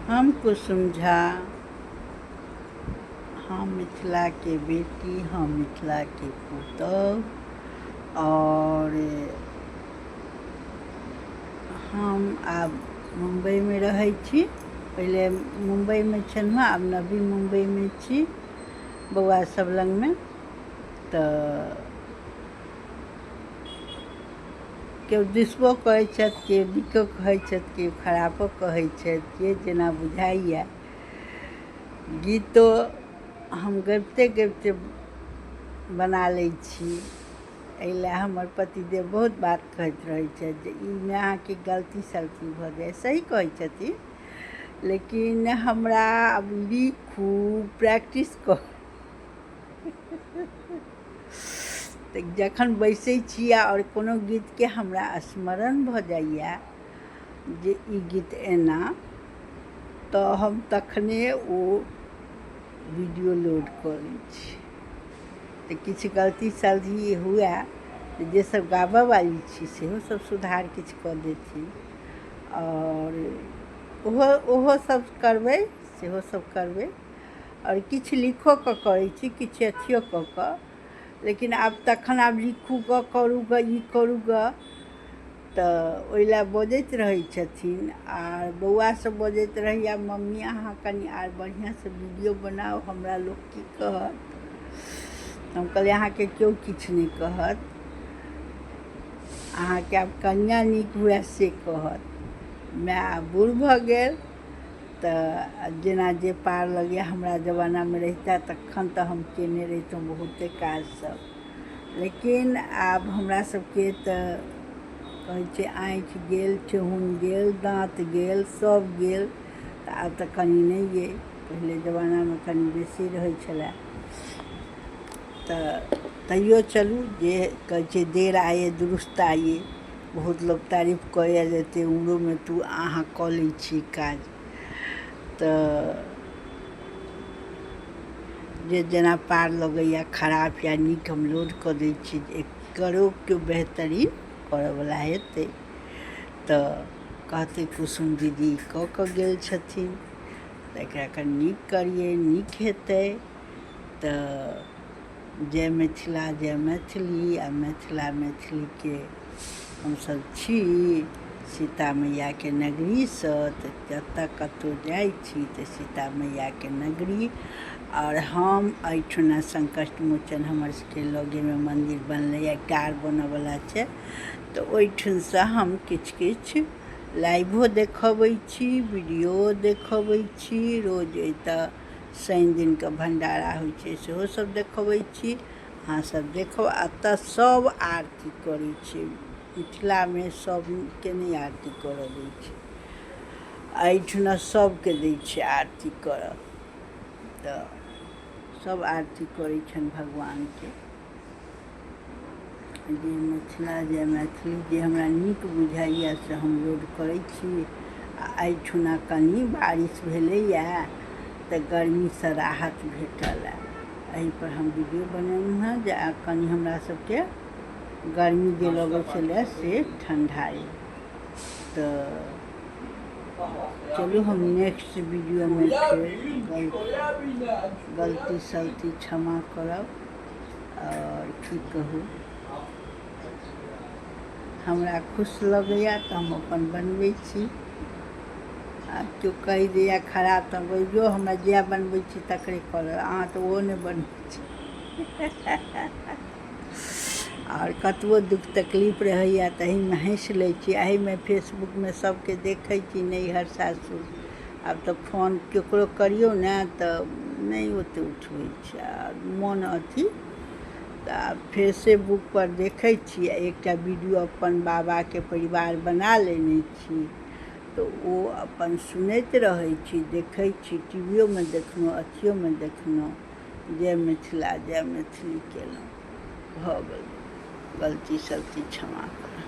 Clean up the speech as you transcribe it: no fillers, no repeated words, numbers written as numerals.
हम कुसुम झा, हम मिथिला के बेटी, हम मिथिला के पुतौह और हम आब मुंबई में रहै छी। पहले मुंबई में छलहुँ, आब नवी मुंबई में छी बौआ सब लग में। तो केओ दिसबो कहै छथि, केओ नीको कहै छथि, केओ खराबो कहै छथि, जे जेना बुझाइए। गीतो हम गबिते गबिते बना लै छी। एहि लए हमर पतिदेव बहुत बात कहैत रहै छथि जे ईमे अहाँके गलती सलती भऽ जाए। सही कहै छथिन, लेकिन हमरा अब लिखू, प्रैक्टिस करू तऽ जखन बैसै छी आओर कोनो गीतके हमरा स्मरण भऽ जाइए जे ई गीत एना, तऽ हम तखने ओ वीडियो लोड कऽ लै छी। तऽ किछु गलती सलती हुए तऽ जे सब गाबऽ वाली छी सेहो सब सुधार किछु कऽ देथिन, और ओहो सब करबै, सेहो सब करबै। और किछु लिखो कऽ करै छी, किछु अथियो कऽ कऽ। लेकिन आब तखन आब लिखू गऽ, करू गऽ, ई करू गऽ, तऽ ओहि लए बजैत रहै छथिन। आर बौआ सब बजैत रहैया, मम्मी अहाँ कनि आर बढ़िआँसँ वीडियो बनाउ, हमरा लोक की कहत। हम कहलिए अहाँके केओ किछु नहि कहत, अहाँके आब कनिया नीक हुए से कहत। माय आब बूढ़ भऽ गेल, तऽ जेना जे पार लगैए हमरा जमानामे रहितै तखन तऽ हम केने रहितहुँ बहुते काज सब। लेकिन आब हमरा सबके तऽ कहै छै आँखि गेल, ठेहुन गेल, दाँत गेल, सब गेल, तऽ आब तऽ कनि नहि अइ। पहिले जमानामे कनि बेसी रहै छलै। तऽ तैयो चलू, जे कहै छै देर आए दुरुस्त आए। बहुत लोग तारीफ करैए जे एतेक उम्रोमे तू अहाँ कऽ लै छी काज। तऽ जे जेना पार लगैए, खराब या नीक हम लोड कऽ दै छी। एकरो केओ बेहतरीन करऽवला हेतै तऽ कहतै कुसुम दीदी कऽ कऽ गेल छथिन, तऽ एकरा कनि नीक करिए, नीक हेतै। तऽ जय मिथिला, जय मैथिली। आ मिथिला मैथिलीके हमसब छी सीता मैयाके नगरीसँ। तऽ जतऽ कतहु जाइ छी तऽ सीता मैयाके नगरी। और हम एहिठुना संकट मोचन हमर सबके लगेमे मन्दिर बनलैए, एकटा आर बनऽवला छै, तऽ ओहिठुनसँ हम किछु किछु लाइवो देखबै छी, वीडियो देखबै छी। रोज एतऽ शनि दिनके भण्डारा होइ छै, सेहो सब देखबै छी। अहाँ सब देखब, एतऽ सब आरती करै छै। मिथिलामे सबके नहि आरती करऽ दै छै, एहिठुना सबके दै छै आरती करऽ। तऽ सब आरती करै छनि भगवानके। जय मिथिला, जय मैथिली। जे हमरा नीक बुझाइए से हम लोड करै छी। आ एहिठुना कनि बारिश भेलैए तऽ गर्मीसँ राहत भेटल। एहिपर हम वीडियो बनेलहुँ हँ जे कनि हमरा सबके गर्मी जे लगै छलै से ठण्डाए। तऽ चलू हम नेक्स्ट वीडियोमे फेर गलती सलती क्षमा करब। और की कहू, हमरा खुश लगैए तऽ हम अपन बनबै छी। आ केओ कहि दैए खराब तऽ जो हमरा जे बनबै छी तकरे करब, अहाँ तऽ ओहो नहि बनबै छी। और कतबो दुख तकलीफ रहैए तऽ एहिमे हँसि लै छी। एहिमे फेसबुकमे सबके देखै छी नैहर सासुर। आब तऽ फोन ककरो करियौ ने तऽ नहि ओतेक उठबै छै, आओर मोन अथी। तऽ आब फेसेबुकपर देखै छी, एकटा वीडियो अपन बाबाके परिवार बना लेने छी। तऽ ओ अपन सुनैत रहै छी, देखै छी, टीवीओमे देखलहुँ, अथियोमे देखलहुँ। जय मिथिला, जय मैथिली केलहुँ, भऽ गेल। गलती सलती क्षमा करब।